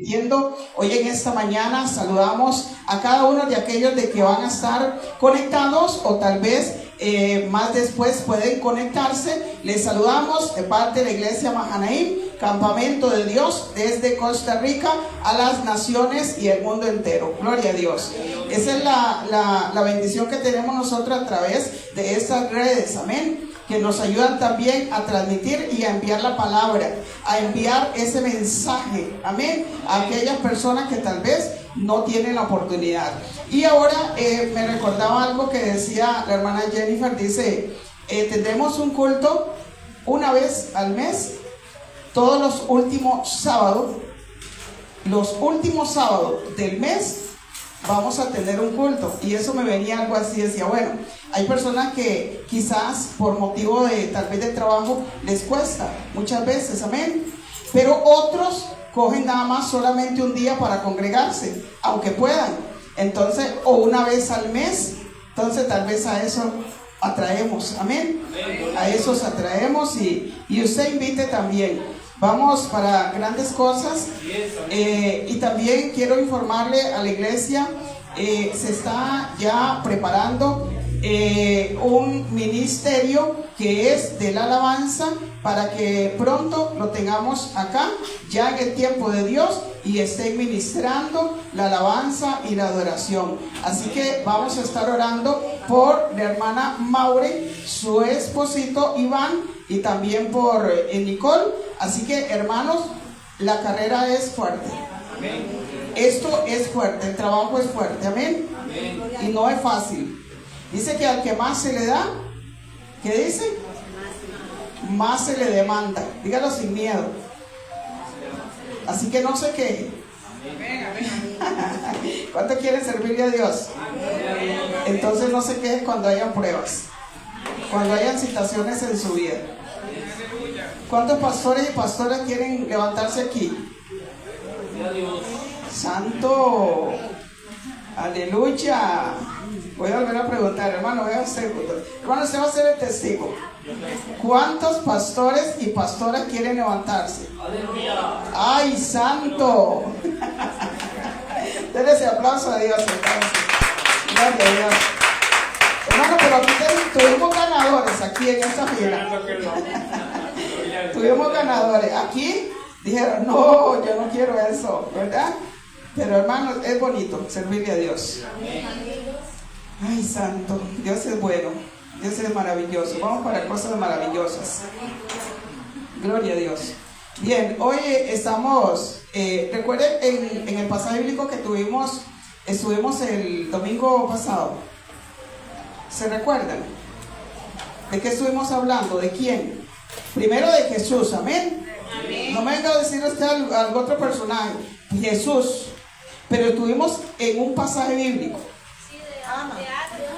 transmitiendo hoy en esta mañana. Saludamos a cada uno de aquellos de que van a estar conectados o tal vez más después pueden conectarse. Les saludamos de parte de la iglesia Mahanaim, Campamento de Dios, desde Costa Rica a las naciones y el mundo entero. Gloria a Dios. Esa es la bendición que tenemos nosotros a través de estas redes, amén, que nos ayudan también a transmitir y a enviar la palabra, a enviar ese mensaje, amén, a aquellas personas que tal vez no tienen la oportunidad. Y ahora me recordaba algo que decía la hermana Jennifer, dice, tendremos un culto una vez al mes, todos los últimos sábados del mes vamos a tener un culto. Y eso me venía algo así, decía, bueno, hay personas que quizás por motivo de tal vez de trabajo les cuesta muchas veces, amén, pero otros cogen nada más solamente un día para congregarse, aunque puedan, entonces, o una vez al mes, entonces tal vez a eso atraemos, amén, a esos atraemos y usted invite también. Vamos para grandes cosas, y también quiero informarle a la iglesia, se está ya preparando un ministerio que es de la alabanza, para que pronto lo tengamos acá ya en el tiempo de Dios y estén ministrando la alabanza y la adoración. Así que vamos a estar orando por la hermana Maure, su esposito Iván, y también por Nicole. Así que, hermanos, la carrera es fuerte. Amén. Esto es fuerte, el trabajo es fuerte, amén. Amén. Y no es fácil. Dice que al que más se le da, ¿qué dice? Más se le demanda. Dígalo sin miedo. Así que no se queje. ¿Cuánto quieren servirle a Dios? Entonces no se queje cuando hayan pruebas, cuando hayan situaciones en su vida. ¿Cuántos pastores y pastoras quieren levantarse aquí? Santo, aleluya. Voy a volver a preguntar, hermano, vea usted, hermano, usted va a ser el testigo. ¿Cuántos pastores y pastoras quieren levantarse? ¡Ay, santo! Denle ese aplauso a Dios, entonces. Gracias a Dios. Hermano, pero aquí tuvimos ganadores aquí en esta fila. Tuvimos ganadores. Aquí dijeron, no, yo no quiero eso, ¿verdad? Pero hermanos, es bonito servirle a Dios. Ay, santo, Dios es bueno, Dios es maravilloso. Vamos para cosas maravillosas. Gloria a Dios. Bien, hoy estamos, recuerden en el pasaje bíblico que estuvimos el domingo pasado. ¿Se recuerdan? ¿De qué estuvimos hablando? ¿De quién? Primero de Jesús, amén. Amén. No me venga a decir usted algún otro personaje. Jesús. Pero estuvimos en un pasaje bíblico. Sí, de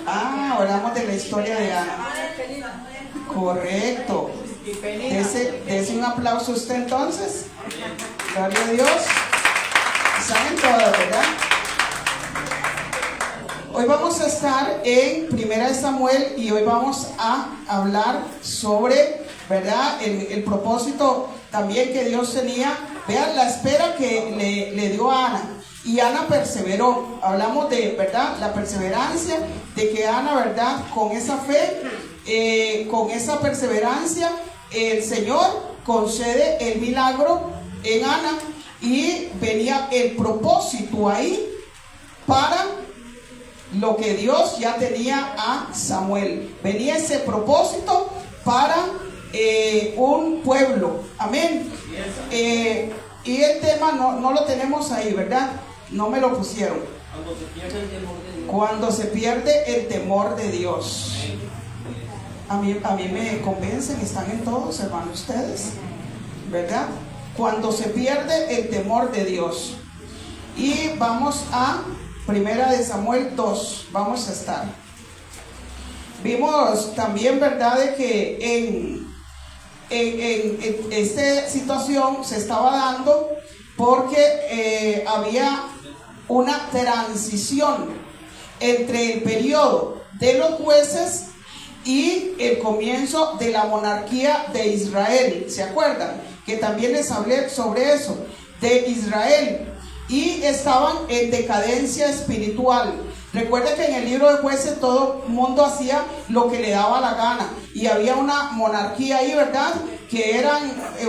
Ana. Hablamos de la historia de Ana. Correcto. Dese un aplauso a usted entonces. Gloria a Dios. Saben todo, ¿verdad? Hoy vamos a estar en Primera de Samuel y hoy vamos a hablar sobre, ¿verdad?, el propósito también que Dios tenía. Vean la espera que le dio a Ana. Y Ana perseveró. Hablamos de, ¿verdad?, la perseverancia, de que Ana, ¿verdad?, con esa fe, con esa perseverancia, el Señor concede el milagro en Ana, y venía el propósito ahí para lo que Dios ya tenía a Samuel. Venía ese propósito para un pueblo, amén. Y el tema no lo tenemos ahí, ¿verdad? No me lo pusieron. Cuando se pierde el temor de Dios. A mí me convencen, están en todos, hermanos, ustedes, ¿verdad? Cuando se pierde el temor de Dios. Y vamos a Primera de Samuel 2, vamos a estar. Vimos también, ¿verdad?, de que en esta situación se estaba dando porque había una transición entre el periodo de los jueces y el comienzo de la monarquía de Israel. ¿Se acuerdan? Que también les hablé sobre eso, de Israel. y estaban en decadencia espiritual. Recuerde que en el libro de Jueces todo el mundo hacía lo que le daba la gana y había una monarquía ahí, ¿verdad? Que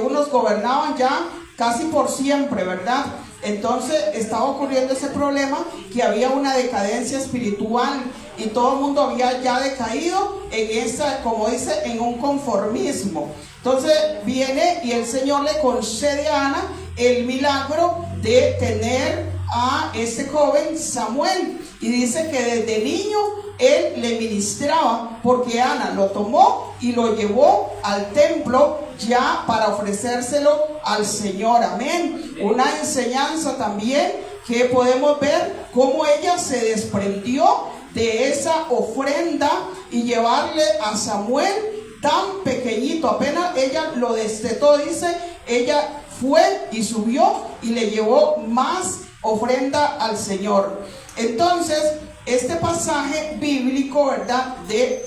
unos gobernaban ya casi por siempre, ¿verdad? Entonces estaba ocurriendo ese problema, que había una decadencia espiritual y todo el mundo había ya decaído en esa, como dice, en un conformismo. Entonces viene y el Señor le concede a Ana el milagro de tener a este joven Samuel, y dice que desde niño él le ministraba, porque Ana lo tomó y lo llevó al templo ya para ofrecérselo al Señor. Amén. Una enseñanza también que podemos ver cómo ella se desprendió de esa ofrenda y llevarle a Samuel tan pequeñito. Apenas ella lo destetó, dice, ella fue y subió y le llevó más ofrenda al Señor. Entonces, este pasaje bíblico, ¿verdad? De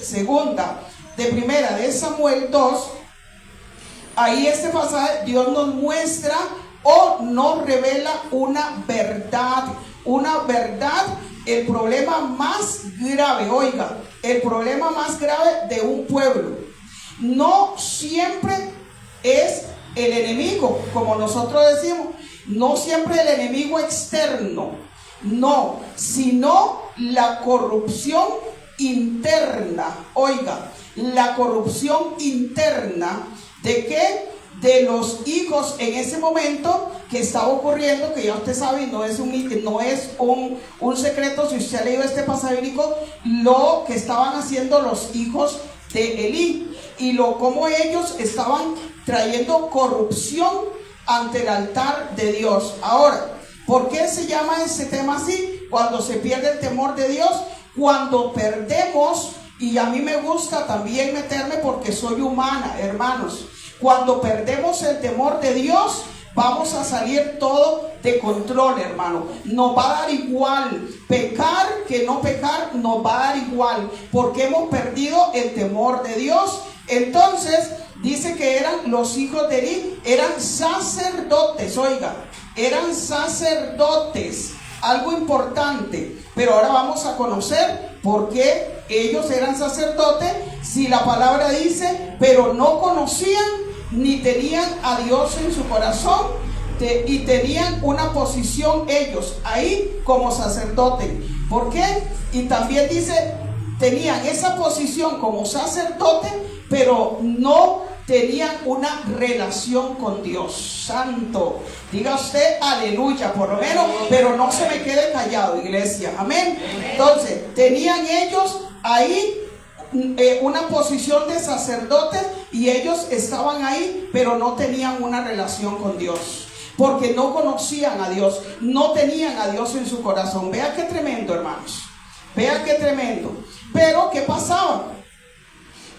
primera de Samuel 2, ahí este pasaje Dios nos muestra o nos revela una verdad, el problema más grave, oiga, el problema más grave de un pueblo. No siempre es el enemigo, como nosotros decimos, no siempre el enemigo externo, no, sino la corrupción interna. Oiga, la corrupción interna ¿de qué? De los hijos en ese momento que estaba ocurriendo, que ya usted sabe, no es un secreto. Si usted ha leído este pasaje bíblico, lo que estaban haciendo los hijos de Elí y cómo ellos estaban trayendo corrupción ante el altar de Dios. Ahora, ¿por qué se llama ese tema así? Cuando se pierde el temor de Dios, cuando perdemos, y a mí me gusta también meterme porque soy humana, hermanos, cuando perdemos el temor de Dios, vamos a salir todo de control, hermano. Nos va a dar igual pecar que no pecar, nos va a dar igual, porque hemos perdido el temor de Dios. Entonces dice que eran los hijos de Elí, eran sacerdotes, oiga, eran sacerdotes, algo importante. Pero ahora vamos a conocer por qué ellos eran sacerdotes, si la palabra dice, pero no conocían ni tenían a Dios en su corazón, y tenían una posición ellos ahí como sacerdotes. ¿Por qué? Y también dice, tenían esa posición como sacerdote, pero no tenían una relación con Dios. Santo, diga usted aleluya, por lo menos, pero no se me quede callado, iglesia. Amén. Entonces, tenían ellos ahí una posición de sacerdotes, y ellos estaban ahí, pero no tenían una relación con Dios, porque no conocían a Dios, no tenían a Dios en su corazón. Vea qué tremendo, hermanos, vea qué tremendo. Pero ¿qué pasaba?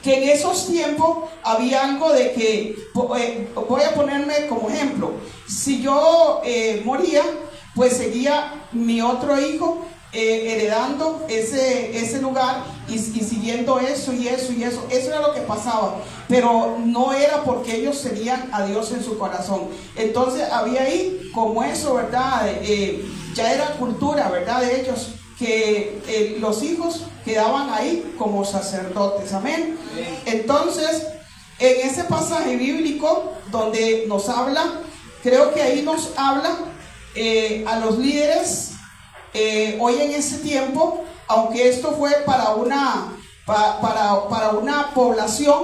Que en esos tiempos había algo de que, voy a ponerme como ejemplo, si yo moría, pues seguía mi otro hijo heredando ese lugar y siguiendo eso, eso era lo que pasaba, pero no era porque ellos tenían a Dios en su corazón. Entonces había ahí como eso, ¿verdad? Ya era cultura, ¿verdad? De ellos, que los hijos quedaban ahí como sacerdotes. Amén. Entonces, en ese pasaje bíblico donde nos habla, creo que ahí nos habla a los líderes hoy en ese tiempo, aunque esto fue para una población,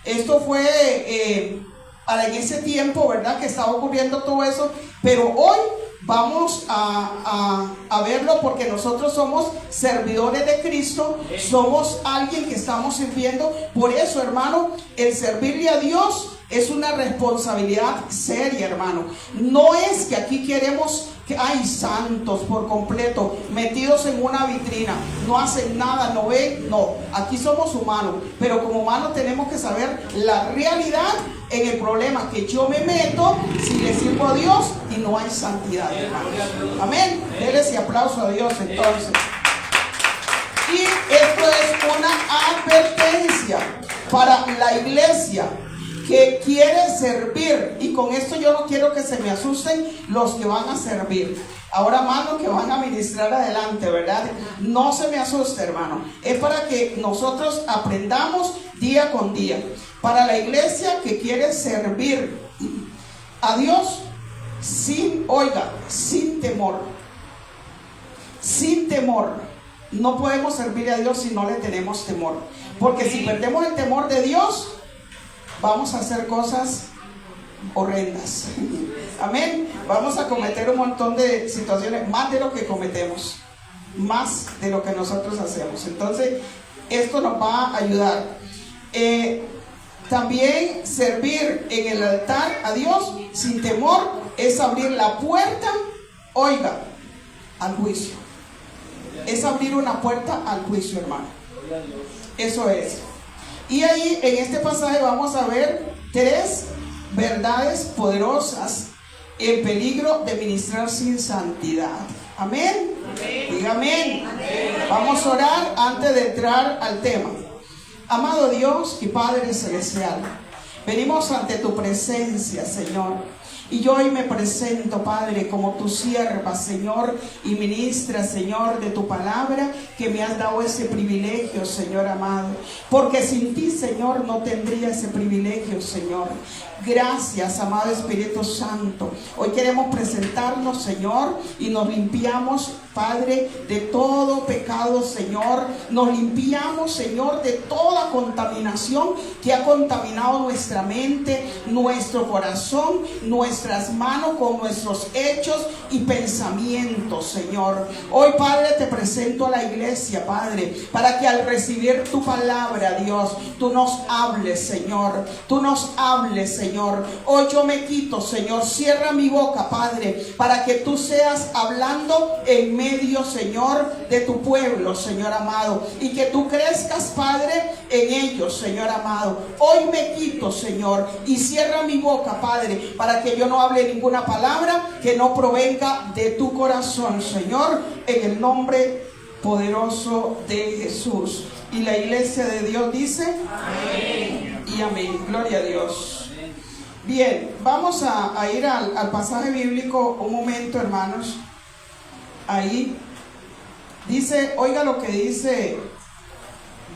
esto fue para en ese tiempo, ¿verdad? Que estaba ocurriendo todo eso, pero hoy vamos a verlo, porque nosotros somos servidores de Cristo, somos alguien que estamos sirviendo. Por eso, hermano, el servirle a Dios es una responsabilidad seria, hermano. No es que aquí queremos que hay santos por completo metidos en una vitrina, no hacen nada, no ven, no. Aquí somos humanos, pero como humanos tenemos que saber la realidad en el problema que yo me meto si le sirvo a Dios y no hay santidad, hermanos. Amén. Denle ese aplauso a Dios entonces. Y esto es una advertencia para la iglesia, que quiere servir, y con esto yo no quiero que se me asusten los que van a servir. Ahora, hermano, que van a ministrar adelante, ¿verdad? No se me asuste, hermano. Es para que nosotros aprendamos día con día. Para la iglesia que quiere servir a Dios sin temor. Sin temor. No podemos servir a Dios si no le tenemos temor. Porque si perdemos el temor de Dios, vamos a hacer cosas horrendas. Amén. Vamos a cometer un montón de situaciones, más de lo que cometemos, más de lo que nosotros hacemos. Entonces, esto nos va a ayudar. También servir en el altar a Dios sin temor es abrir la puerta, oiga, al juicio. Es abrir una puerta al juicio, hermano. Eso es. Y ahí en este pasaje vamos a ver 3 verdades poderosas en peligro de ministrar sin santidad. Amén. Diga amén. Vamos a orar antes de entrar al tema. Amado Dios y Padre Celestial, venimos ante tu presencia, Señor. Y yo hoy me presento, Padre, como tu sierva, Señor, y ministra, Señor, de tu palabra, que me has dado ese privilegio, Señor amado. Porque sin ti, Señor, no tendría ese privilegio, Señor. Gracias, amado Espíritu Santo. Hoy queremos presentarnos, Señor, y nos limpiamos, Padre, de todo pecado, Señor. Nos limpiamos, Señor, de toda contaminación que ha contaminado nuestra mente, nuestro corazón, nuestras manos con nuestros hechos y pensamientos, Señor. Hoy, Padre, te presento a la iglesia, Padre, para que al recibir tu palabra, Dios, tú nos hables, Señor. Tú nos hables, Señor. Hoy yo me quito, Señor. Cierra mi boca, Padre, para que tú seas hablando en medio, Señor, de tu pueblo, Señor amado, y que tú crezcas, Padre, en ellos, Señor amado. Hoy me quito, Señor, y cierra mi boca, Padre, para que yo no hable ninguna palabra que no provenga de tu corazón, Señor, en el nombre poderoso de Jesús. Y la iglesia de Dios dice amén y amén. Gloria a Dios. Bien, vamos a ir al pasaje bíblico un momento, hermanos. Ahí dice, oiga lo que dice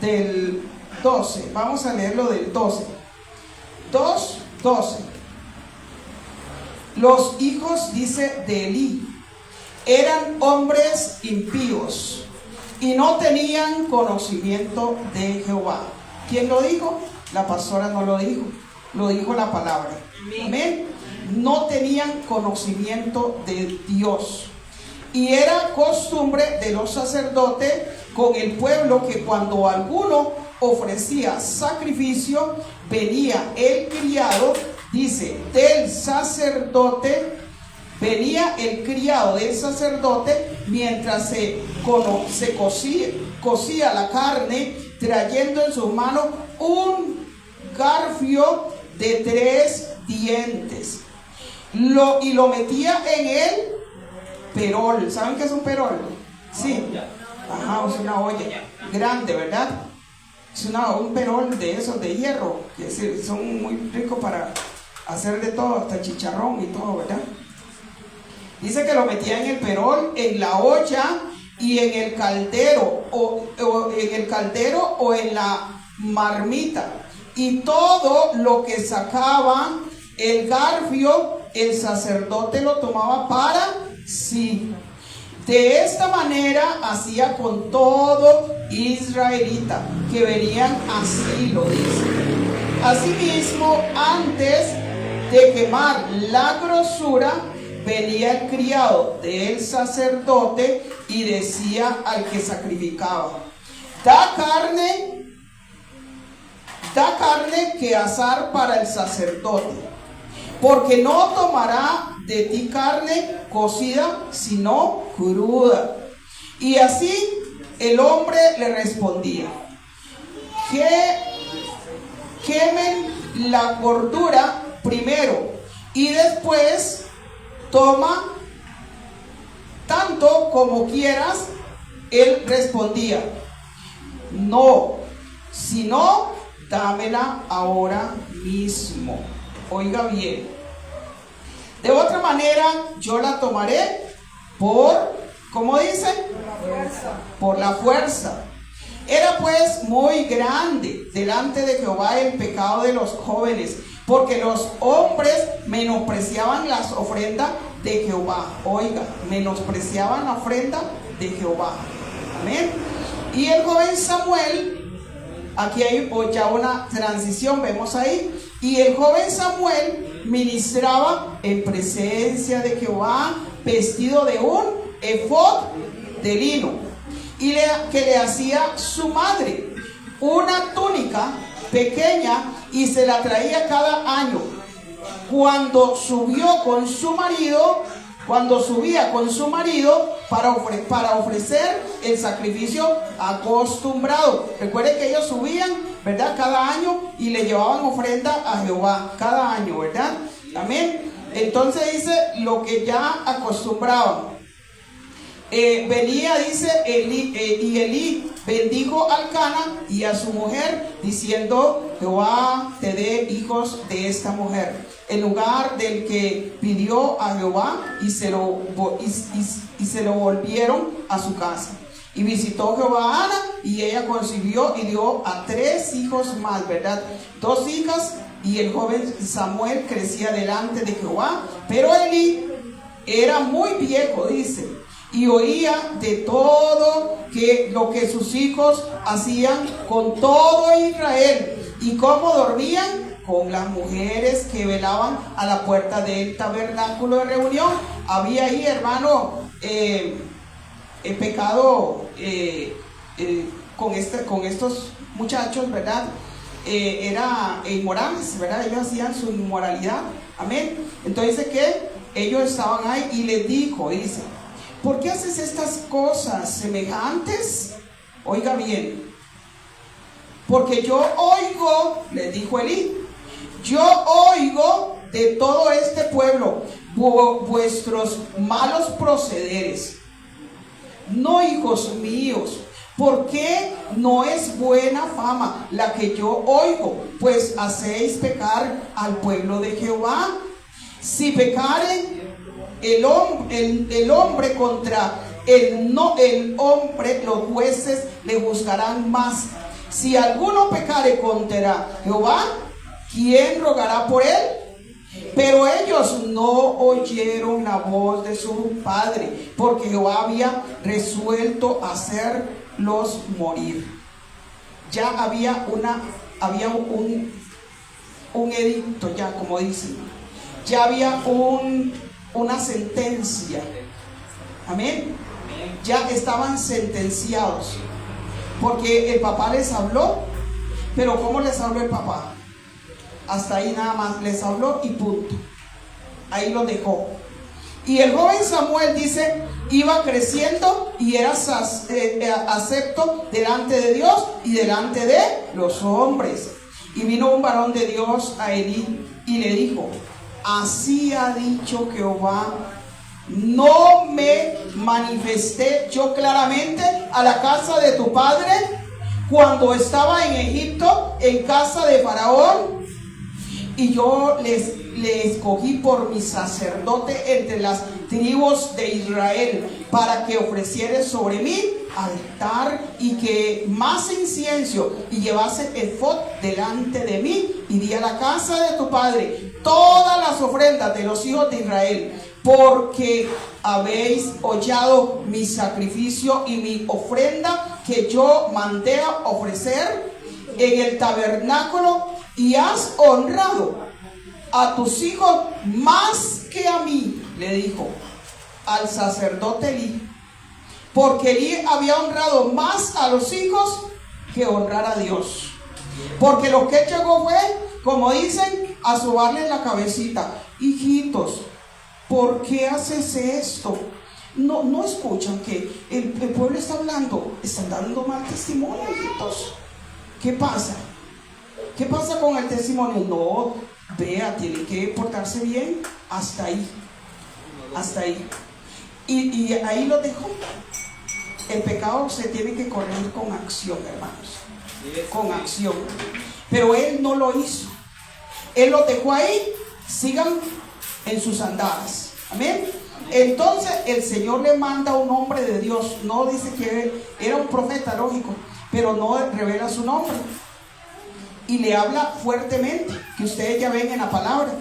del 12. Vamos a leerlo del 12. 2:12. Los hijos, dice, de Elí eran hombres impíos y no tenían conocimiento de Jehová. ¿Quién lo dijo? La pastora no lo dijo, lo dijo la palabra. Amén. No tenían conocimiento de Dios. Y era costumbre de los sacerdotes con el pueblo que cuando alguno ofrecía sacrificio, venía el criado, dice, del sacerdote, venía el criado del sacerdote mientras se cocía la carne, trayendo en sus manos un garfio de 3 dientes. Y lo metía en el perol. ¿Saben qué es un perol? Sí. Ajá, es una olla grande, ¿verdad? Es un perol de esos de hierro, que son muy ricos para hacer de todo, hasta chicharrón y todo, ¿verdad? Dice que lo metía en el perol, en la olla y en el caldero, o en la marmita. Y todo lo que sacaba el garfio, el sacerdote lo tomaba para sí. De esta manera hacía con todo israelita que venían, así lo dice. Asimismo, antes de quemar la grosura, venía el criado del sacerdote y decía al que sacrificaba: da carne que asar para el sacerdote, porque no tomará de ti carne cocida, sino cruda. Y así el hombre le respondía: quemen la gordura primero y después toma tanto como quieras. Él respondía: no, sino dámela ahora mismo. Oiga bien. De otra manera, yo la tomaré ¿cómo dice? Por la fuerza. Era pues muy grande delante de Jehová el pecado de los jóvenes, porque los hombres menospreciaban las ofrendas de Jehová. Oiga, menospreciaban la ofrenda de Jehová. Amén. Y el joven Samuel, aquí hay ya una transición, vemos ahí. Y el joven Samuel ministraba en presencia de Jehová, vestido de un efod de lino, y que le hacía su madre una túnica pequeña, y se la traía cada año cuando subía con su marido para ofrecer el sacrificio acostumbrado. Recuerde que ellos subían, ¿verdad?, cada año, y le llevaban ofrenda a Jehová cada año, ¿verdad? Amén. Entonces dice lo que ya acostumbraban. Venía, dice, y Elí bendijo al Cana y a su mujer, diciendo: Jehová te dé hijos de esta mujer, en lugar del que pidió a Jehová, y se lo volvieron a su casa. Y visitó Jehová a Ana, y ella concibió y dio a 3 hijos más, ¿verdad? 2 hijas, y el joven Samuel crecía delante de Jehová. Pero Elí era muy viejo, dice, y oía de todo lo que sus hijos hacían con todo Israel, y cómo dormían con las mujeres que velaban a la puerta del tabernáculo de reunión. Había ahí, hermano, el pecado con estos muchachos, ¿verdad? Era inmorales, ¿verdad? Ellos hacían su inmoralidad. Amén. Entonces, ¿qué? Ellos estaban ahí, y les dijo, dice: ¿por qué haces estas cosas semejantes? Oiga bien. Porque yo oigo, le dijo Elí, yo oigo de todo este pueblo vuestros malos procederes. No, hijos míos, ¿por qué no es buena fama la que yo oigo? Pues hacéis pecar al pueblo de Jehová. Si pecaren el hombre contra el hombre, los jueces le juzgarán más. Si alguno pecare contra Jehová, ¿quién rogará por él? Pero ellos no oyeron la voz de su padre, porque Jehová había resuelto hacerlos morir. Ya había un edicto, ya como dicen, ya había una sentencia. Amén. Ya estaban sentenciados, porque el papá les habló. Pero ¿cómo les habló el papá? Hasta ahí nada más les habló y punto. Ahí lo dejó. Y el joven Samuel, dice, iba creciendo y era acepto delante de Dios y delante de los hombres. Y vino un varón de Dios a Elí y le dijo: así ha dicho Jehová, ¿no me manifesté yo claramente a la casa de tu padre cuando estaba en Egipto, en casa de Faraón? Y yo le escogí por mi sacerdote entre las tribus de Israel, para que ofreciere sobre mí altar y que más incienso, y llevase efod delante de mí. Y di a la casa de tu padre todas las ofrendas de los hijos de Israel, porque habéis hollado mi sacrificio y mi ofrenda que yo mandé a ofrecer en el tabernáculo, y has honrado a tus hijos más que a mí, le dijo al sacerdote Elí, porque Elí había honrado más a los hijos que honrar a Dios. Porque lo que llegó fue, como dicen, a sobarle la cabecita: hijitos, ¿por qué haces esto? No escuchan que el pueblo está hablando, están dando mal testimonio, hijitos. ¿Qué pasa? ¿Qué pasa con el testimonio? No, vea, tiene que portarse bien. Hasta ahí. Hasta ahí. Y ahí lo dejó. El pecado se tiene que corregir con acción, hermanos. Con acción. pero él no lo hizo. Él los dejó ahí, sigan en sus andadas. Amén. Entonces el Señor le manda a un hombre de Dios. No dice que era un profeta, lógico, pero no revela su nombre. Y le habla fuertemente, que ustedes ya ven en la palabra.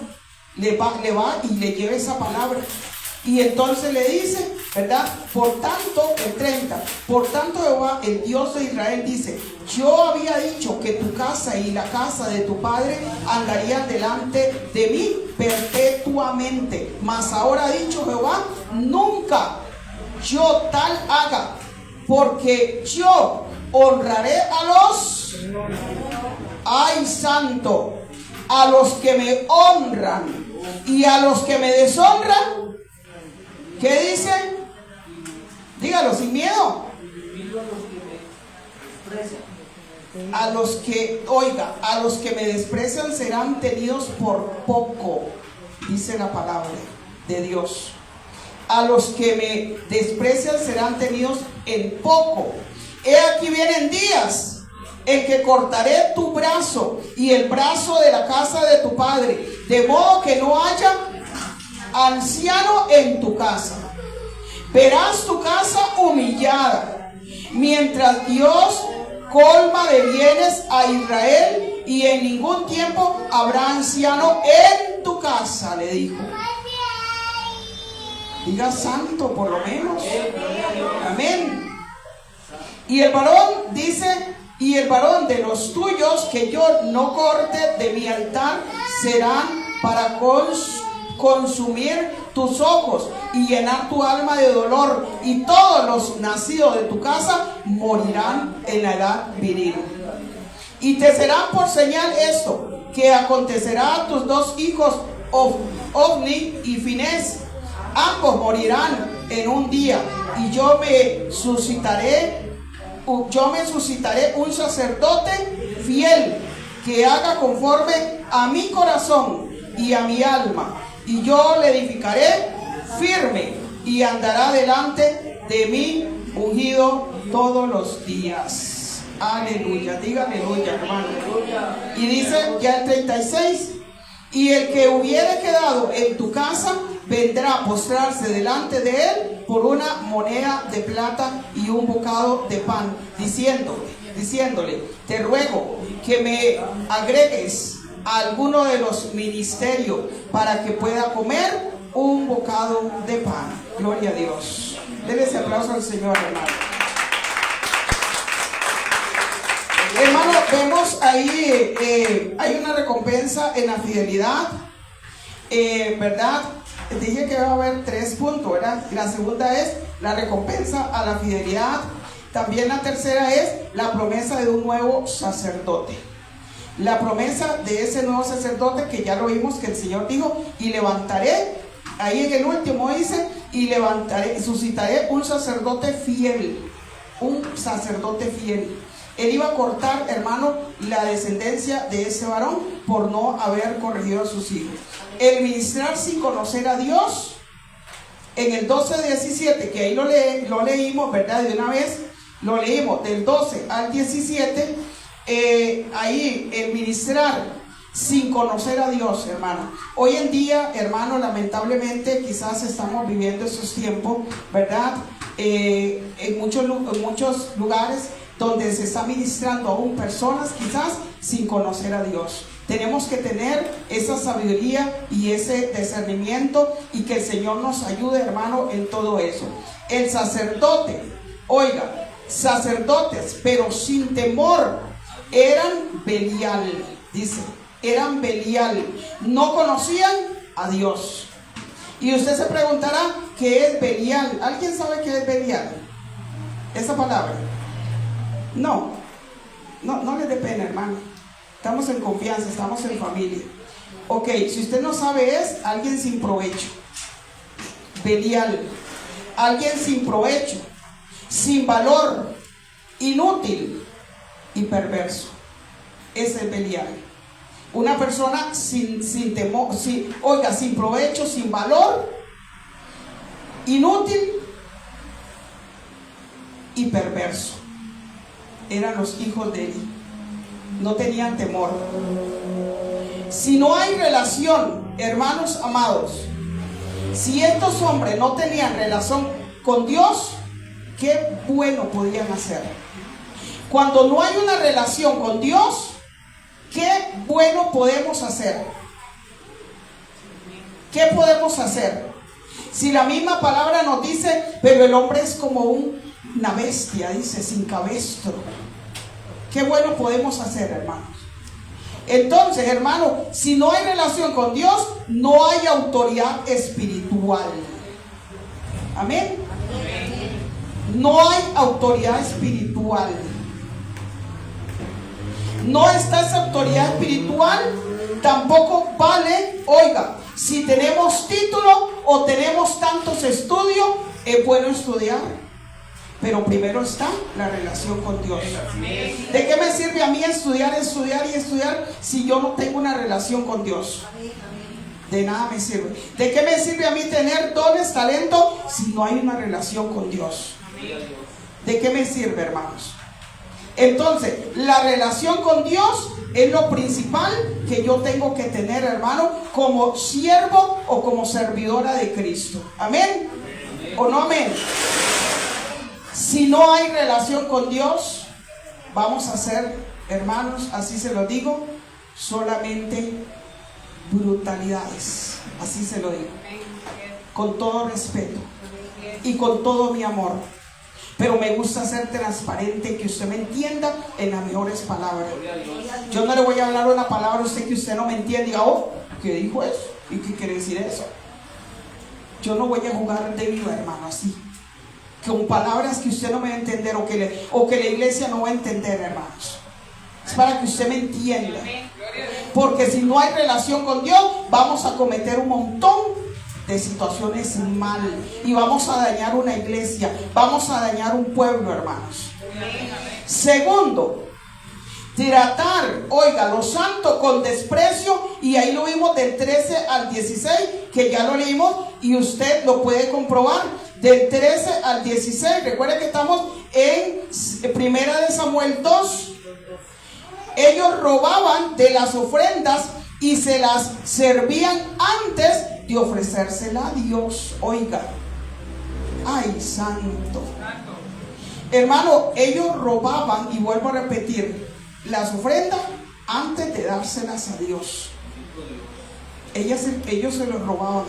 Le va y le lleva esa palabra. Y entonces le dice, ¿verdad? Por tanto, el 30, por tanto Jehová, el Dios de Israel, dice: yo había dicho que tu casa y la casa de tu padre andarían delante de mí perpetuamente. Mas ahora ha dicho Jehová: nunca yo tal haga, porque yo honraré a los, ay santo, a los que me honran, y a los que me deshonran, ¿qué dice? Dígalo sin miedo. A los que, oiga, a los que me desprecian serán tenidos por poco, dice la palabra de Dios. A los que me desprecian serán tenidos en poco. He aquí vienen días en que cortaré tu brazo y el brazo de la casa de tu padre, de modo que no haya anciano en tu casa. Verás tu casa humillada, mientras Dios colma de bienes a Israel, y en ningún tiempo habrá anciano en tu casa, le dijo. Diga santo por lo menos. Amén. Y el varón dice: y el varón de los tuyos que yo no corte de mi altar serán para consumir tus ojos y llenar tu alma de dolor, y todos los nacidos de tu casa morirán en la edad viril. Y te será por señal esto, que acontecerá a tus dos hijos Ofni y Finés. Ambos morirán en un día, y yo me suscitaré un sacerdote fiel, que haga conforme a mi corazón y a mi alma, y yo le edificaré firme, y andará delante de mí ungido todos los días. Aleluya, diga aleluya, hermano. Y dice ya el 36: y el que hubiere quedado en tu casa vendrá a postrarse delante de él por una moneda de plata y un bocado de pan, diciéndole: te ruego que me agregues a alguno de los ministerios para que pueda comer un bocado de pan. Gloria a Dios. Denle ese aplauso al Señor, hermano. Hermano, vemos ahí, hay una recompensa en la fidelidad, ¿verdad? Dije que va a haber 3 puntos, ¿verdad? La segunda es la recompensa a la fidelidad. También la tercera es la promesa de un nuevo sacerdote. La promesa de ese nuevo sacerdote, que ya lo vimos, que el Señor dijo: y levantaré, ahí en el último dice: y levantaré, suscitaré un sacerdote fiel. Un sacerdote fiel. Él iba a cortar, hermano, la descendencia de ese varón por no haber corregido a sus hijos. El ministrar sin conocer a Dios, en el 12-17, que ahí lo leímos, ¿verdad? De una vez lo leímos, del 12 al 17, ahí el ministrar sin conocer a Dios, hermano. Hoy en día, hermano, lamentablemente quizás estamos viviendo esos tiempos, ¿verdad? En muchos lugares donde se está ministrando aún personas quizás sin conocer a Dios. Tenemos que tener esa sabiduría y ese discernimiento, y que el Señor nos ayude, hermano, en todo eso. El sacerdote, oiga, sacerdotes, pero sin temor, eran Belial, dice, eran Belial, no conocían a Dios. Y usted se preguntará, ¿qué es Belial? ¿Alguien sabe qué es Belial? Esa palabra. No les dé pena, hermano. Estamos en confianza, estamos en familia. Ok, si usted no sabe, es alguien sin provecho. Belial, alguien sin provecho, sin valor, inútil y perverso. Ese es Belial. Una persona sin temor, sin provecho, sin valor, inútil y perverso. Eran los hijos de Eli. no tenían temor. Si no hay relación, hermanos amados, si estos hombres no tenían relación con Dios, ¿qué bueno podían hacer? Cuando no hay una relación con Dios, ¿qué bueno podemos hacer? ¿Qué podemos hacer? Si la misma palabra nos dice, pero el hombre es como una bestia, dice, sin cabestro. ¿Qué bueno podemos hacer, hermanos? Entonces, hermano, si no hay relación con Dios, no hay autoridad espiritual. Amén. No hay autoridad espiritual. No está esa autoridad espiritual, tampoco vale, oiga, si tenemos título o tenemos tantos estudios, es bueno estudiar, pero primero está la relación con Dios. ¿De qué me sirve a mí estudiar si yo no tengo una relación con Dios? De nada me sirve. ¿De qué me sirve a mí tener dones, talentos, si no hay una relación con Dios? ¿De qué me sirve, hermanos? Entonces, la relación con Dios es lo principal que yo tengo que tener, hermano, como siervo o como servidora de Cristo. ¿Amén? ¿O no amén? Si no hay relación con Dios, vamos a ser, hermanos, así se lo digo, solamente brutalidades. Así se lo digo. Con todo respeto y con todo mi amor. Pero me gusta ser transparente, que usted me entienda en las mejores palabras. Yo no le voy a hablar una palabra a usted que usted no me entienda y diga, oh, ¿qué dijo eso? ¿Y qué quiere decir eso? Yo no voy a jugar de viva, hermano, así. Con palabras que usted no me va a entender o que la iglesia no va a entender, hermanos. Es para que usted me entienda. Porque si no hay relación con Dios, vamos a cometer un montón de situaciones mal y vamos a dañar una iglesia, vamos a dañar un pueblo, hermanos. Segundo, tratar, oiga, los santos con desprecio, y ahí lo vimos del 13 al 16, que ya lo leímos y usted lo puede comprobar, del 13 al 16. Recuerden que estamos en Primera de Samuel 2. Ellos robaban de las ofrendas y se las servían antes de ofrecérsela a Dios. Oiga, ay, santo. Hermano, ellos robaban, y vuelvo a repetir, las ofrendas antes de dárselas a Dios. Ellos se los robaban.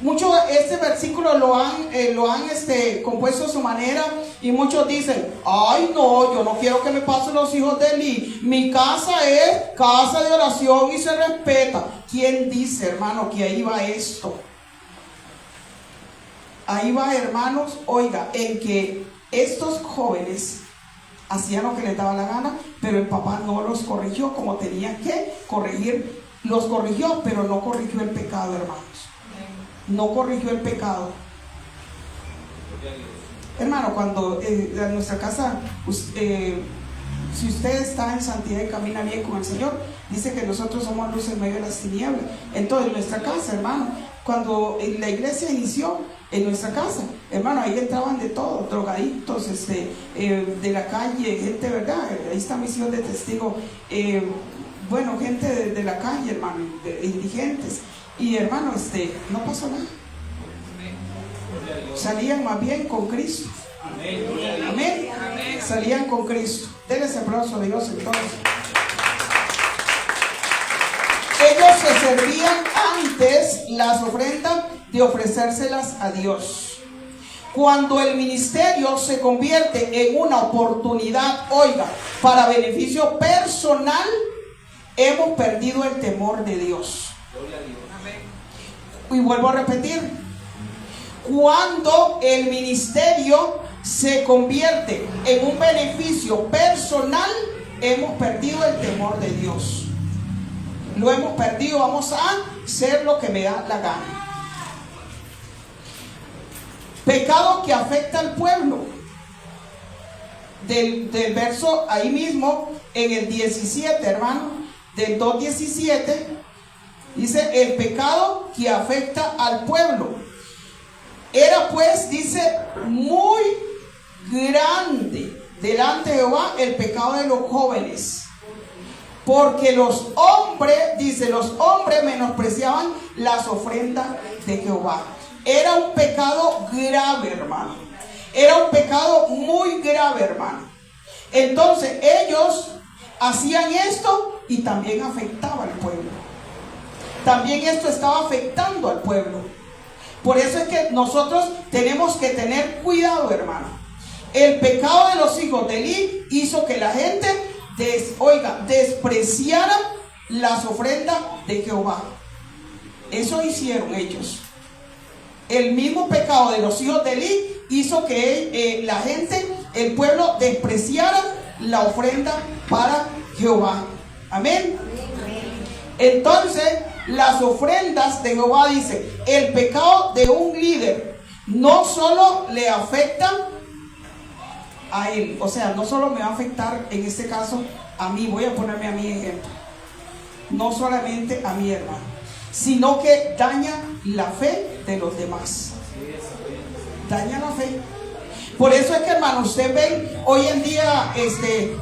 Muchos este versículo lo han compuesto a su manera, y muchos dicen, ay no, yo no quiero que me pasen los hijos de Eli. Mi casa es casa de oración y se respeta. ¿Quién dice, hermano, que ahí va esto? Ahí va, hermanos, oiga, en que estos jóvenes hacían lo que les daba la gana, pero el papá no los corrigió como tenía que corregir. Los corrigió, pero no corrigió el pecado, hermanos. No corrigió el pecado. Hermano, cuando en nuestra casa, si usted está en santidad y camina bien con el Señor, dice que nosotros somos luz en medio de las tinieblas. Entonces, en nuestra casa, hermano, cuando la iglesia inició, en nuestra casa, hermano, ahí entraban de todo, drogadictos, de la calle, gente, ¿verdad? Ahí está misión de testigo, bueno, gente de la calle, hermano, indigentes. Y hermano, no pasó nada. Salían más bien con Cristo. Amén. Salían con Cristo. Denle ese aplauso a Dios entonces. Ellos se servían antes las ofrendas de ofrecérselas a Dios. Cuando el ministerio se convierte en una oportunidad, oiga, para beneficio personal, hemos perdido el temor de Dios. Y vuelvo a repetir, cuando el ministerio se convierte en un beneficio personal, hemos perdido el temor de Dios. Lo hemos perdido, vamos a hacer lo que me da la gana. Pecado que afecta al pueblo. Del verso ahí mismo, en el 17, hermano, del 2:17. Dice, el pecado que afecta al pueblo. Era pues, dice, muy grande delante de Jehová el pecado de los jóvenes. Porque los hombres, dice, los hombres menospreciaban las ofrendas de Jehová. Era un pecado grave, hermano. Era un pecado muy grave, hermano. Entonces ellos hacían esto y también afectaba al pueblo. También esto estaba afectando al pueblo. Por eso es que nosotros tenemos que tener cuidado, hermano. El pecado de los hijos de Eli hizo que la gente despreciara las ofrendas de Jehová. Eso hicieron ellos. El mismo pecado de los hijos de Eli hizo que la gente, el pueblo, despreciara la ofrenda para Jehová. Amén. Entonces, las ofrendas de Jehová, dice, el pecado de un líder no solo le afecta a él, o sea, no solo me va a afectar en este caso a mí, voy a ponerme a mí ejemplo, no solamente a mi hermano, sino que daña la fe de los demás. Daña la fe. Por eso es que, hermano, usted ve hoy en día,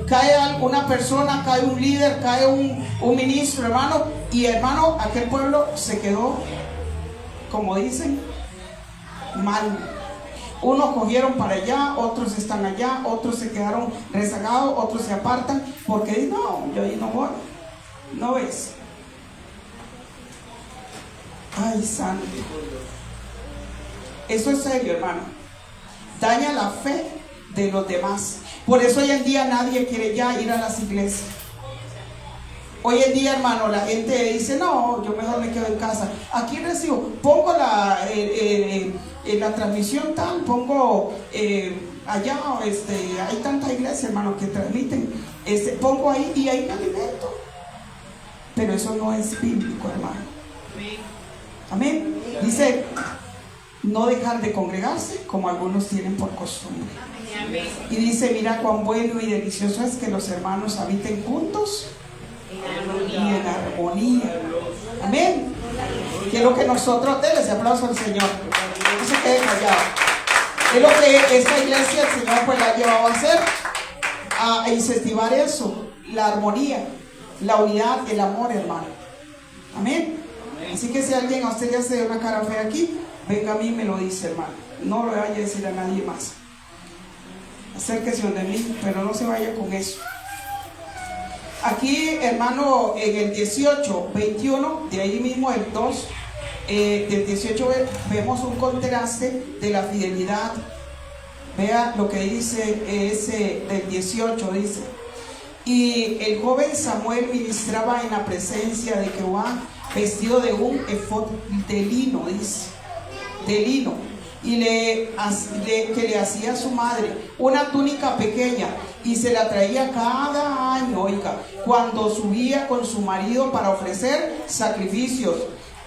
cae alguna persona, cae un líder, cae un ministro, hermano, y hermano, aquel pueblo se quedó, como dicen, mal. Unos cogieron para allá, otros están allá, otros se quedaron rezagados, otros se apartan, porque no, yo ahí no voy. ¿No ves? Ay, santo. Eso es serio, hermano. Daña la fe de los demás. Por eso hoy en día nadie quiere ya ir a las iglesias. Hoy en día, hermano, la gente dice, no, yo mejor me quedo en casa. Aquí recibo, pongo la transmisión tal, pongo allá, hay tanta iglesia, hermano, que transmiten, pongo ahí y ahí me alimento. Pero eso no es bíblico, hermano. Amén. Dice, no dejar de congregarse como algunos tienen por costumbre. Y dice, mira cuán bueno y delicioso es que los hermanos habiten juntos y en armonía. Amén. Que es lo que nosotros, denle ese aplauso al Señor. No se quede callado. Es lo que esta iglesia, el Señor, pues la ha llevado a hacer, a incentivar eso, la armonía, la unidad, el amor, hermano. Amén. Así que si alguien a usted ya se da una cara fea aquí, venga a mí y me lo dice, hermano. No lo vaya a decir a nadie más. Acérquese donde mí, pero no se vaya con eso. Aquí, hermano, en el 18, 21, de ahí mismo el 2, del 18 vemos un contraste de la fidelidad. Vea lo que dice ese del 18, dice: y el joven Samuel ministraba en la presencia de Jehová, vestido de un efod de lino, dice, de lino, y que le hacía a su madre una túnica pequeña, y se la traía cada año, oiga, cuando subía con su marido para ofrecer sacrificios.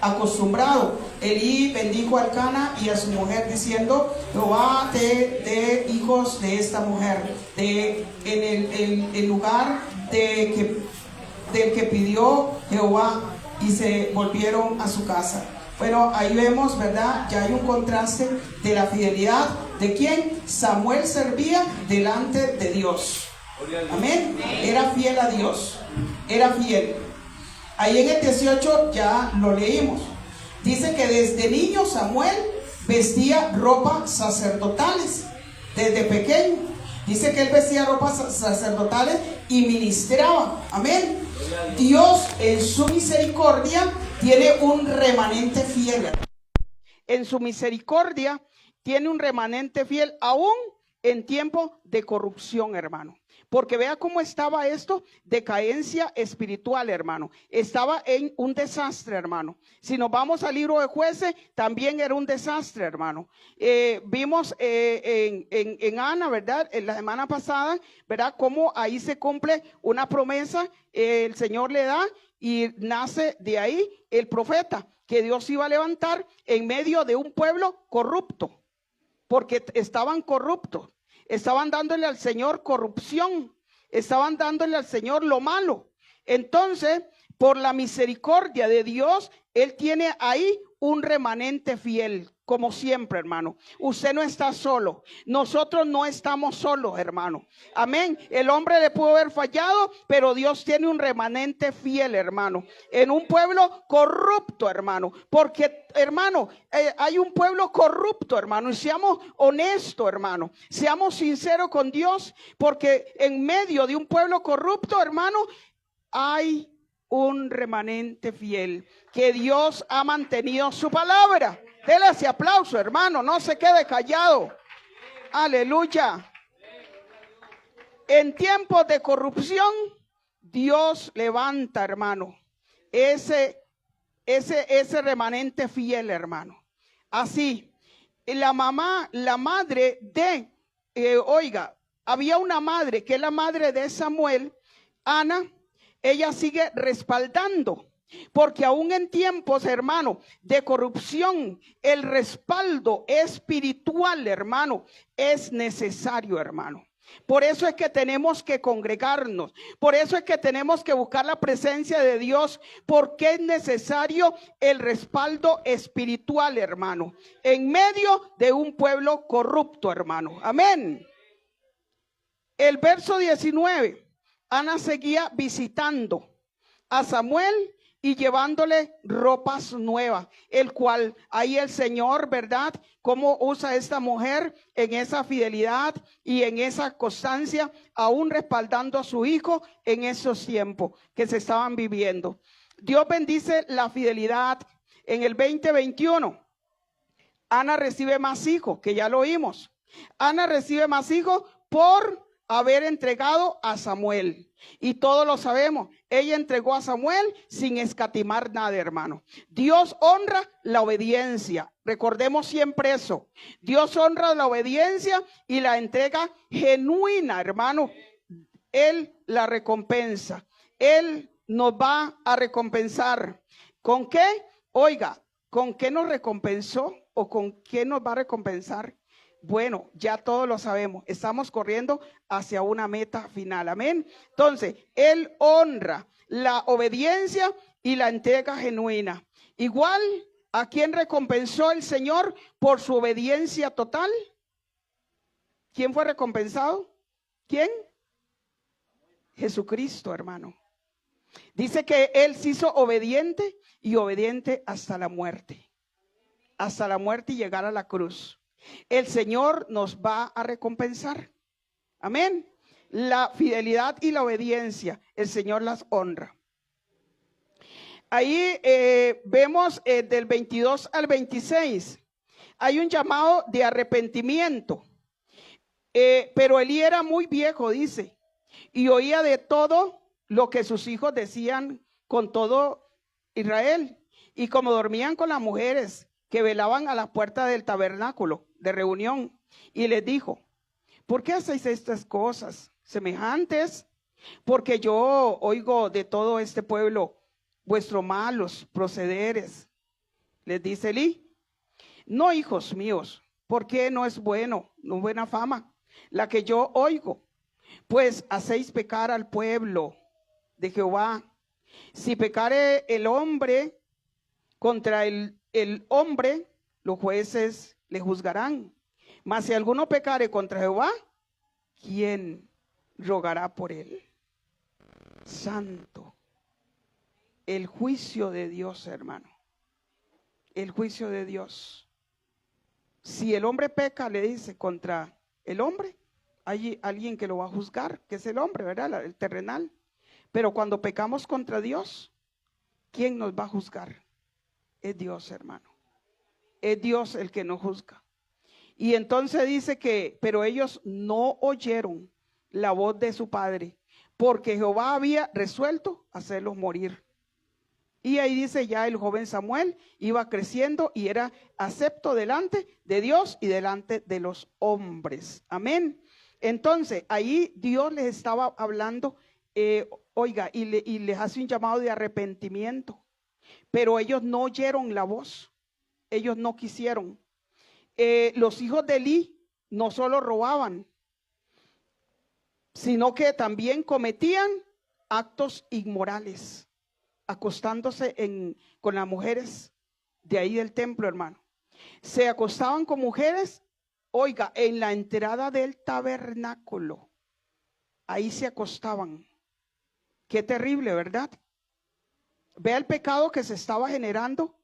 Acostumbrado, Elí bendijo a Elcana y a su mujer, diciendo: Jehová te dé hijos de esta mujer, en el lugar del que pidió Jehová. Y se volvieron a su casa. Bueno, ahí vemos, ¿verdad? Ya hay un contraste de la fidelidad. ¿De quién? Samuel servía delante de Dios. Amén. Era fiel a Dios. Era fiel. Ahí en el 18 ya lo leímos. Dice que desde niño Samuel vestía ropas sacerdotales. Desde pequeño. Dice que él vestía ropas sacerdotales y ministraba. Amén. Dios en su misericordia tiene un remanente fiel. En su misericordia tiene un remanente fiel aún en tiempo de corrupción, hermano. Porque vea cómo estaba esto, decadencia espiritual, hermano. Estaba en un desastre, hermano. Si nos vamos al libro de Jueces, también era un desastre, hermano. Vimos en Ana, ¿verdad? En la semana pasada, ¿verdad? Cómo ahí se cumple una promesa, el Señor le da y nace de ahí el profeta que Dios iba a levantar en medio de un pueblo corrupto. Porque estaban corruptos. Estaban dándole al Señor corrupción, estaban dándole al Señor lo malo. Entonces, por la misericordia de Dios, Él tiene ahí un remanente fiel. como siempre, hermano. Usted no está solo. Nosotros no estamos solos, hermano. Amén. El hombre le pudo haber fallado, pero Dios tiene un remanente fiel, hermano. En un pueblo corrupto, hermano. Porque, hermano, hay un pueblo corrupto, hermano. Y seamos honestos, hermano. Seamos sinceros con Dios. Porque en medio de un pueblo corrupto, hermano, hay un remanente fiel, que Dios ha mantenido su palabra. Dele ese aplauso, hermano, no se quede callado. Aleluya. En tiempos de corrupción, Dios levanta, hermano, ese remanente fiel, hermano. Así, la madre de, había una madre que es la madre de Samuel, Ana. Ella sigue respaldando, porque aún en tiempos, hermano, de corrupción, el respaldo espiritual, hermano, es necesario, hermano. Por eso es que tenemos que congregarnos, por eso es que tenemos que buscar la presencia de Dios, porque es necesario el respaldo espiritual, hermano, en medio de un pueblo corrupto, hermano. Amén. El verso 19. Ana seguía visitando a Samuel y llevándole ropas nuevas, el cual ahí el Señor, ¿verdad? Cómo usa esta mujer en esa fidelidad y en esa constancia, aún respaldando a su hijo en esos tiempos que se estaban viviendo. Dios bendice la fidelidad. En el 2021, Ana recibe más hijos, que ya lo oímos. Ana recibe más hijos por haber entregado a Samuel. Y todos lo sabemos, ella entregó a Samuel sin escatimar nada, hermano. Dios honra la obediencia. Recordemos siempre eso. Dios honra la obediencia y la entrega genuina, hermano. Él la recompensa. Él nos va a recompensar. ¿Con qué? Oiga, ¿con qué nos recompensó o con qué nos va a recompensar? Bueno, ya todos lo sabemos, estamos corriendo hacia una meta final, amén. Entonces, Él honra la obediencia y la entrega genuina. Igual, ¿a quién recompensó el Señor por su obediencia total? ¿Quién fue recompensado? ¿Quién? Jesucristo, hermano. Dice que Él se hizo obediente y obediente hasta la muerte. Hasta la muerte y llegar a la cruz. El Señor nos va a recompensar. Amén. La fidelidad y la obediencia, el Señor las honra. Ahí vemos del 22 al 26. Hay un llamado de arrepentimiento. Pero Elí era muy viejo, dice, y oía de todo lo que sus hijos decían con todo Israel. Y como dormían con las mujeres que velaban a la puerta del tabernáculo de reunión, y les dijo: ¿por qué hacéis estas cosas semejantes? Porque yo oigo de todo este pueblo vuestros malos procederes. Les dice Elí: no, hijos míos, porque no es buena fama la que yo oigo, pues hacéis pecar al pueblo de Jehová. Si pecare el hombre contra el hombre, los jueces le juzgarán. Mas si alguno pecare contra Jehová, ¿quién rogará por él? Santo. El juicio de Dios, hermano. El juicio de Dios. Si el hombre peca, le dice, contra el hombre, hay alguien que lo va a juzgar, que es el hombre, ¿verdad? El terrenal. Pero cuando pecamos contra Dios, ¿quién nos va a juzgar? Es Dios, hermano. Es Dios el que nos juzga. Y entonces dice que, pero ellos no oyeron la voz de su padre, porque Jehová había resuelto hacerlos morir. Y ahí dice, ya el joven Samuel iba creciendo y era acepto delante de Dios y delante de los hombres. Amén. Entonces, ahí Dios les estaba hablando, y les hace un llamado de arrepentimiento. Pero ellos no oyeron la voz. Ellos no quisieron. Los hijos de Elí no solo robaban, sino que también cometían actos inmorales, acostándose con las mujeres de ahí del templo, hermano. Se acostaban con mujeres, oiga, en la entrada del tabernáculo. Ahí se acostaban. Qué terrible, ¿verdad? Vea el pecado que se estaba generando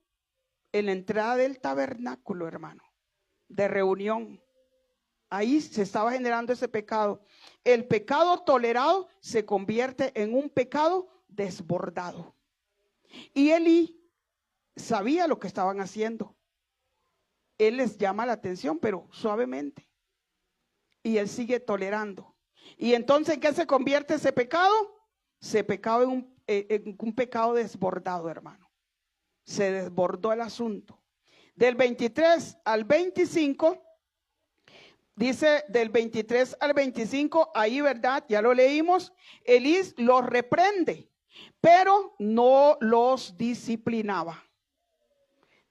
en la entrada del tabernáculo, hermano, de reunión. Ahí se estaba generando ese pecado. El pecado tolerado se convierte en un pecado desbordado. Y Elí sabía lo que estaban haciendo. Él les llama la atención, pero suavemente. Y él sigue tolerando. Y entonces, ¿en qué se convierte ese pecado? Se pecado en un pecado desbordado, hermano. Se desbordó el asunto. Del 23 al 25, dice del 23 al 25, ahí, ¿verdad? Ya lo leímos. Elí los reprende, pero no los disciplinaba.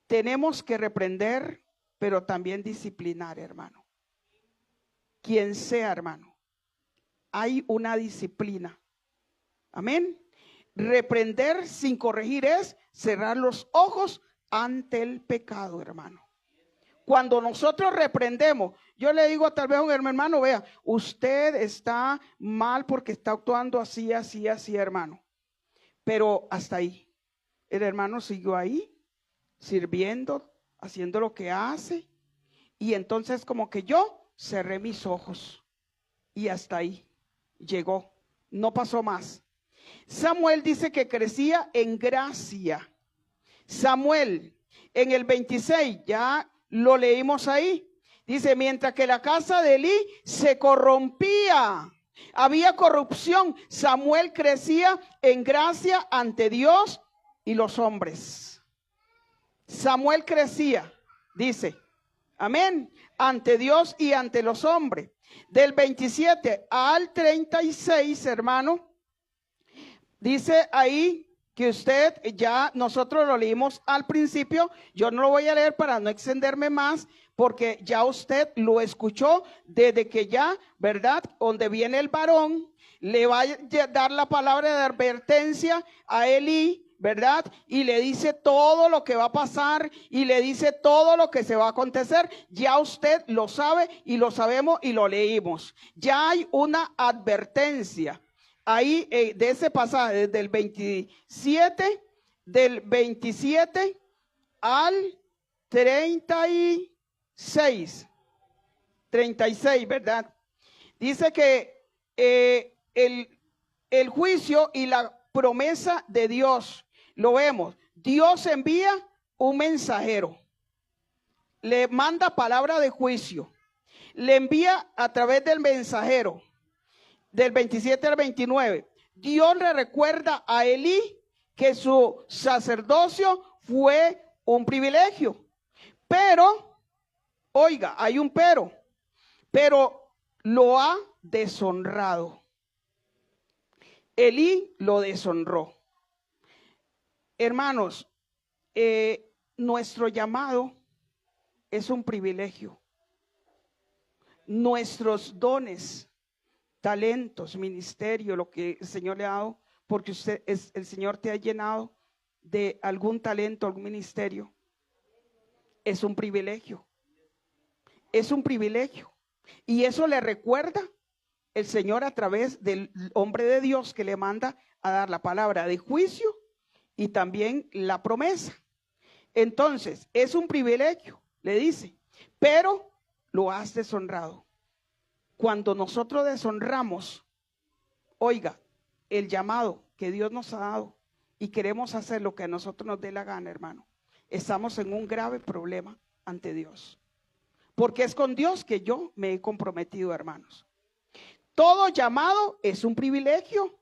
Tenemos que reprender, pero también disciplinar, hermano. Quien sea, hermano. Hay una disciplina. Amén. Reprender sin corregir es cerrar los ojos ante el pecado, hermano. Cuando nosotros reprendemos, yo le digo tal vez a un hermano, vea, usted está mal porque está actuando así, así, así, hermano. Pero hasta ahí. El hermano siguió ahí, sirviendo, haciendo lo que hace. Y entonces como que yo cerré mis ojos. Y hasta ahí llegó. No pasó más. Samuel dice que crecía en gracia. Samuel, en el 26, ya lo leímos ahí. Dice, mientras que la casa de Elí se corrompía, había corrupción, Samuel crecía en gracia ante Dios y los hombres. Samuel crecía, dice, amén, ante Dios y ante los hombres. Del 27 al 36, hermano, dice ahí que usted ya, nosotros lo leímos al principio, yo no lo voy a leer para no extenderme más, porque ya usted lo escuchó desde que ya, ¿verdad? Donde viene el varón, le va a dar la palabra de advertencia a Elí, ¿verdad? Y le dice todo lo que va a pasar y le dice todo lo que se va a acontecer. Ya usted lo sabe y lo sabemos y lo leímos. Ya hay una advertencia. Ahí de ese pasaje, desde el 27, del 27 al 36, ¿verdad? Dice que el juicio y la promesa de Dios, lo vemos. Dios envía un mensajero, le manda palabra de juicio, le envía a través del mensajero. Del 27 al 29, Dios le recuerda a Elí que su sacerdocio fue un privilegio. Pero, oiga, hay un pero lo ha deshonrado. Elí lo deshonró. Hermanos, nuestro llamado es un privilegio. Nuestros dones, talentos, ministerio, lo que el Señor le ha dado, porque el Señor te ha llenado de algún talento, algún ministerio. Es un privilegio. Es un privilegio. Y eso le recuerda el Señor a través del hombre de Dios que le manda a dar la palabra de juicio y también la promesa. Entonces, es un privilegio, le dice, pero lo has deshonrado. Cuando nosotros deshonramos, oiga, el llamado que Dios nos ha dado y queremos hacer lo que a nosotros nos dé la gana, hermano, estamos en un grave problema ante Dios. Porque es con Dios que yo me he comprometido, hermanos. Todo llamado es un privilegio,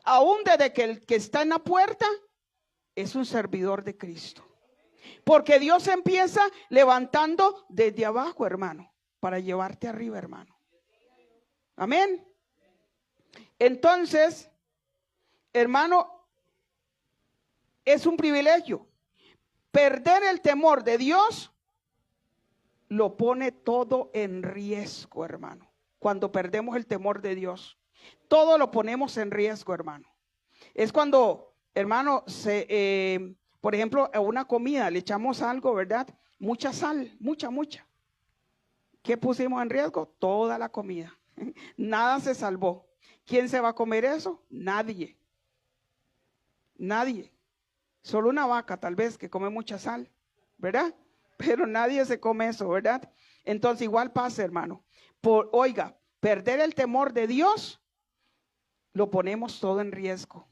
aún desde que el que está en la puerta es un servidor de Cristo. Porque Dios empieza levantando desde abajo, hermano, para llevarte arriba, hermano. Amén. Entonces, hermano, es un privilegio. Perder el temor de Dios lo pone todo en riesgo, hermano. Cuando perdemos el temor de Dios, todo lo ponemos en riesgo, hermano. Es cuando, hermano, por ejemplo, a una comida le echamos algo, ¿verdad? mucha sal, mucha. ¿Qué pusimos en riesgo? Toda la comida. Nada se salvó. ¿Quién se va a comer eso? Nadie. Solo una vaca tal vez que come mucha sal, ¿verdad? Pero nadie se come eso, ¿verdad? Entonces igual pasa, hermano. Oiga, perder el temor de Dios, lo ponemos todo en riesgo.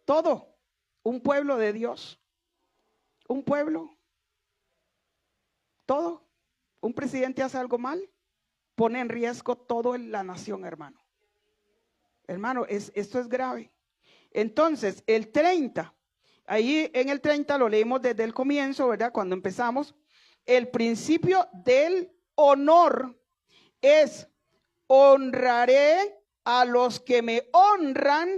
Todo. Un pueblo de Dios. Un pueblo. Todo. Un presidente hace algo mal, pone en riesgo toda la nación, hermano. Hermano, esto es grave. Entonces, el 30, ahí en el 30 lo leímos desde el comienzo, ¿verdad? Cuando empezamos, el principio del honor es: honraré a los que me honran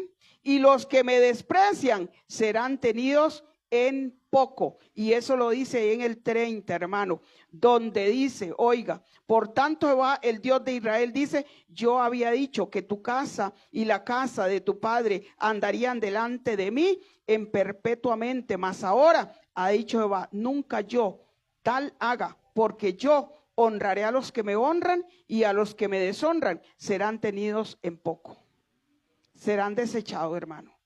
y los que me desprecian serán tenidos en poco. Y eso lo dice en el 30, hermano, donde dice, oiga, por tanto Jehová, el Dios de Israel, dice: yo había dicho que tu casa y la casa de tu padre andarían delante de mí en perpetuamente, mas ahora ha dicho Jehová, nunca yo tal haga, porque yo honraré a los que me honran y a los que me deshonran serán tenidos en poco. Serán desechados, hermano.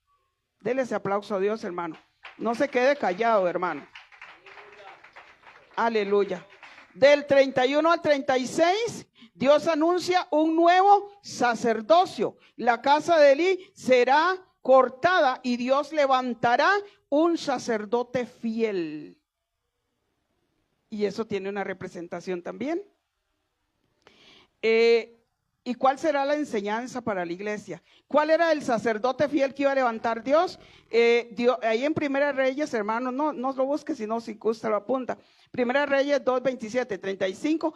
Dele ese aplauso a Dios, hermano. No se quede callado, hermano. Aleluya. Del 31 al 36, Dios anuncia un nuevo sacerdocio. La casa de Elí será cortada y Dios levantará un sacerdote fiel. Y eso tiene una representación también. ¿Y cuál será la enseñanza para la iglesia? ¿Cuál era el sacerdote fiel que iba a levantar Dios? Ahí en Primera Reyes, hermano, no lo busque, sino si usted lo apunta. Primera Reyes 2, 27, 35,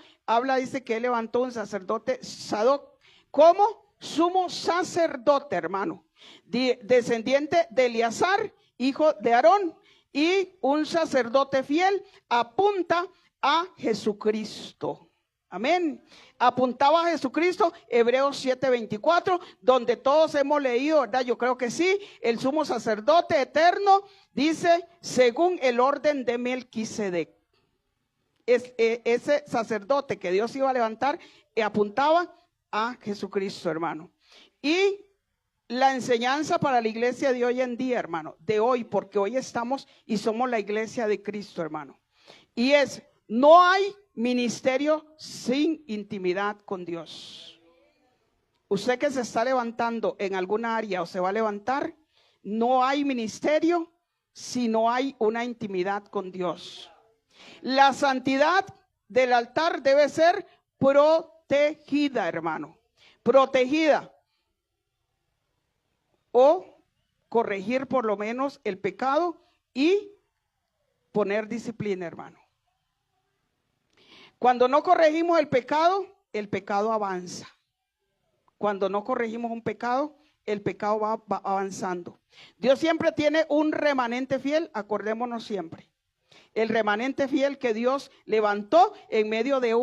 dice que él levantó un sacerdote Sadoc como sumo sacerdote, hermano, descendiente de Eleazar, hijo de Aarón, y un sacerdote fiel apunta a Jesucristo. Amén. Apuntaba a Jesucristo, Hebreos 7:24, donde todos hemos leído, ¿verdad? Yo creo que sí. El sumo sacerdote eterno dice, según el orden de Melquisedec. Ese sacerdote que Dios iba a levantar apuntaba a Jesucristo, hermano. Y la enseñanza para la iglesia de hoy en día, hermano, de hoy, porque hoy estamos y somos la iglesia de Cristo, hermano. Y es, no hay ministerio sin intimidad con Dios. Usted que se está levantando en alguna área o se va a levantar, no hay ministerio si no hay una intimidad con Dios. La santidad del altar debe ser protegida, hermano. Protegida. O corregir por lo menos el pecado y poner disciplina, hermano. Cuando no corregimos el pecado avanza. Cuando no corregimos un pecado, el pecado va avanzando. Dios siempre tiene un remanente fiel, acordémonos siempre. El remanente fiel que Dios levantó en medio de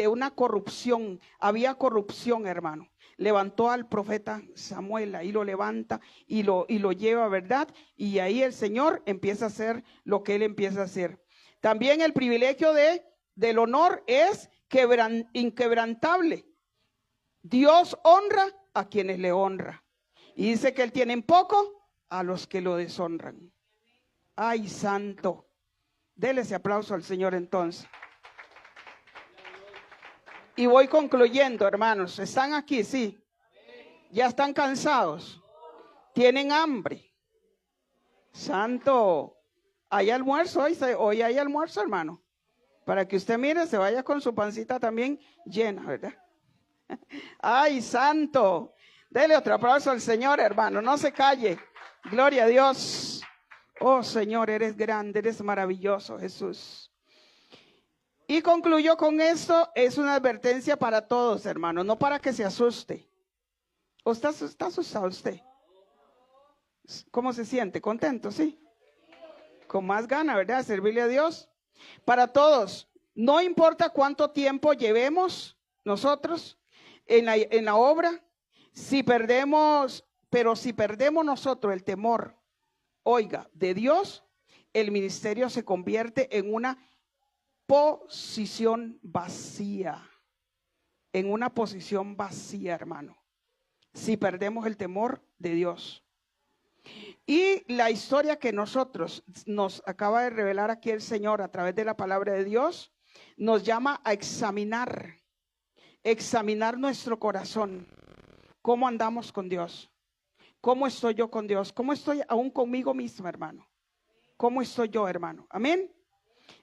una corrupción. Había corrupción, hermano. Levantó al profeta Samuel, ahí lo levanta y lo lleva, ¿verdad? Y ahí el Señor empieza a hacer lo que Él empieza a hacer. También el privilegio del honor es inquebrantable. Dios honra a quienes le honra. Y dice que Él tiene en poco a los que lo deshonran. ¡Ay, santo! Dele ese aplauso al Señor entonces. Y voy concluyendo, hermanos. ¿Están aquí? Sí. ¿Ya están cansados? ¿Tienen hambre? Santo. ¿Hay almuerzo hoy? Hoy hay almuerzo, hermano. Para que usted mire, se vaya con su pancita también llena, ¿verdad? ¡Ay, santo! Dele otro aplauso al Señor, hermano. No se calle. Gloria a Dios. Oh, Señor, eres grande, eres maravilloso, Jesús. Y concluyo con esto, es una advertencia para todos, hermanos, no para que se asuste. ¿O está asustado usted? ¿Cómo se siente? ¿Contento? Sí. Con más gana, ¿verdad? Servirle a Dios. Para todos, no importa cuánto tiempo llevemos nosotros en la obra, pero si perdemos nosotros el temor, oiga, de Dios, el ministerio se convierte en una posición vacía. En una posición vacía, hermano. Si perdemos el temor de Dios. Y la historia que nos acaba de revelar aquí el Señor a través de la palabra de Dios, nos llama a examinar nuestro corazón. ¿Cómo andamos con Dios? ¿Cómo estoy yo con Dios? ¿Cómo estoy aún conmigo mismo, hermano? ¿Cómo estoy yo, hermano? Amén.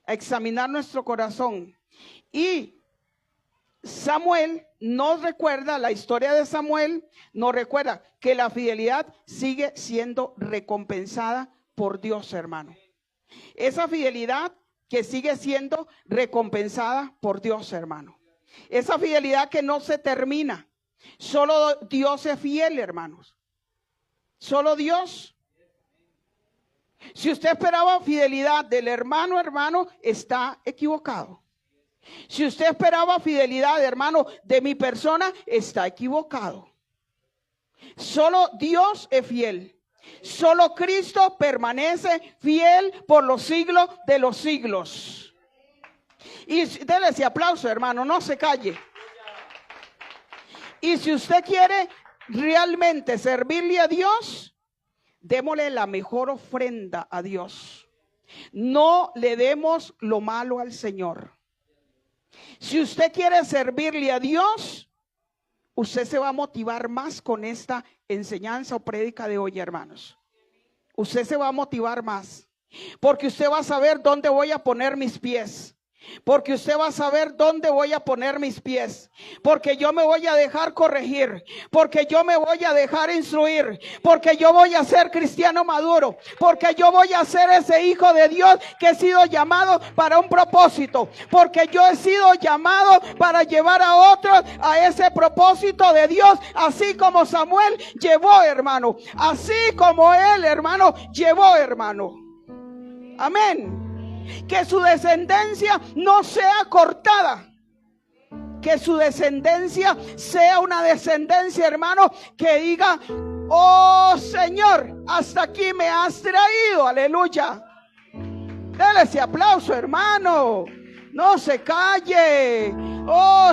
A examinar nuestro corazón. Y Samuel nos recuerda, la historia de Samuel nos recuerda que la fidelidad sigue siendo recompensada por Dios, hermano. Esa fidelidad que sigue siendo recompensada por Dios, hermano. Esa fidelidad que no se termina. Solo Dios es fiel, hermanos. Solo Dios. Si usted esperaba fidelidad del hermano, está equivocado. Si usted esperaba fidelidad, hermano, de mi persona, está equivocado. Solo Dios es fiel. Solo Cristo permanece fiel por los siglos de los siglos. Y déle ese aplauso, hermano, no se calle. Y si usted quiere realmente servirle a Dios, démosle la mejor ofrenda a Dios. No le demos lo malo al Señor. Si usted quiere servirle a Dios, usted se va a motivar más con esta enseñanza o prédica de hoy, hermanos. Usted se va a motivar más, porque usted va a saber dónde voy a poner mis pies. Porque usted va a saber dónde voy a poner mis pies. Porque yo me voy a dejar corregir. Porque yo me voy a dejar instruir. Porque yo voy a ser cristiano maduro. Porque yo voy a ser ese hijo de Dios que he sido llamado para un propósito. Porque yo he sido llamado para llevar a otros a ese propósito de Dios. Así como Samuel llevó, hermano. Así como él, hermano, llevó, hermano. Amén. Que su descendencia no sea cortada. Que su descendencia sea una descendencia, hermano, que diga: oh Señor, hasta aquí me has traído. Aleluya. Dele ese aplauso, hermano. No se calle. Oh,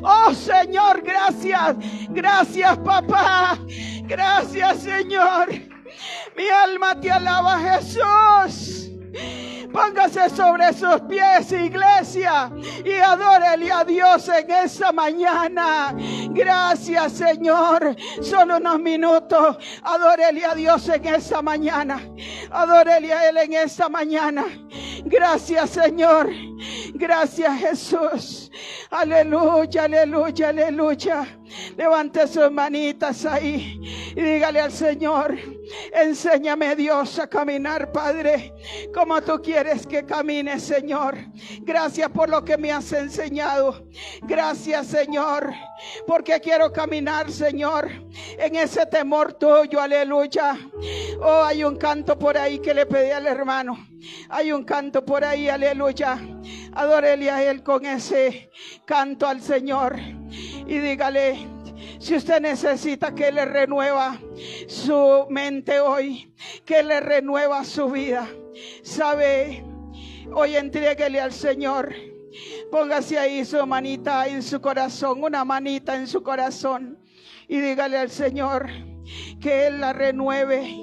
oh Señor, gracias. Gracias, papá. Gracias, Señor. Mi alma te alaba, Jesús. Póngase sobre sus pies, iglesia, y adórele a Dios en esta mañana. Gracias, Señor. Solo unos minutos. Adórele a Dios en esta mañana. Adórele a Él en esta mañana. Gracias, Señor. Gracias, Jesús. Aleluya, aleluya, aleluya. Levante sus manitas ahí y dígale al Señor: enséñame, Dios, a caminar, Padre, como tú quieres que camine, Señor. Gracias por lo que me has enseñado. Gracias, Señor, porque quiero caminar, Señor, en ese temor tuyo. Aleluya. Oh, hay un canto por ahí que le pedí al hermano. Hay un canto por ahí, aleluya. Adórele a Él con ese canto al Señor y dígale: si usted necesita que le renueva su mente hoy, que le renueva su vida, sabe, hoy entréguele al Señor. Póngase ahí su manita en su corazón, una manita en su corazón, y dígale al Señor que Él la renueve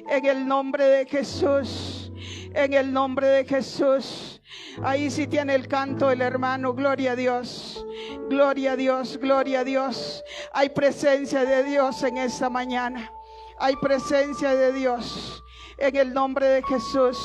en el nombre de Jesús. En el nombre de Jesús. Ahí sí tiene el canto el hermano. Gloria a Dios. Gloria a Dios. Gloria a Dios. Hay presencia de Dios en esta mañana. Hay presencia de Dios en el nombre de Jesús.